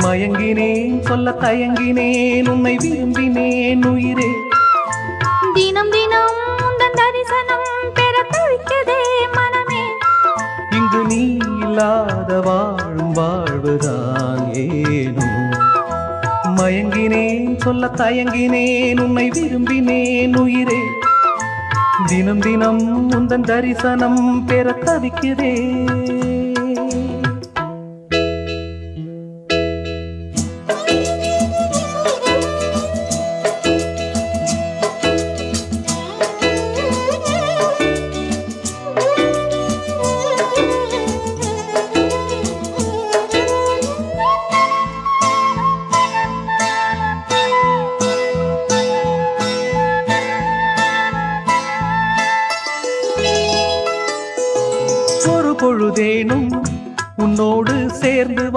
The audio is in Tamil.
மயங்கினேன் சொல்ல தயங்கினேன் உன்னை விரும்பினேன் உயிரே. தினம் தினம் உந்தன் தரிசனம் பெற தவிக்குதே மனமே. இங்கு நீ இல்லாத வாழும் வாழ்வுதான் ஏனோ. மயங்கினேன் சொல்ல தயங்கினேன் உன்னை விரும்பினேன் உயிரே. தினம் தினம் உந்தன் தரிசனம் பெற தவிக்கிறே. ஒரு பொழுதேனும் உன்னோடு சேர்ந்து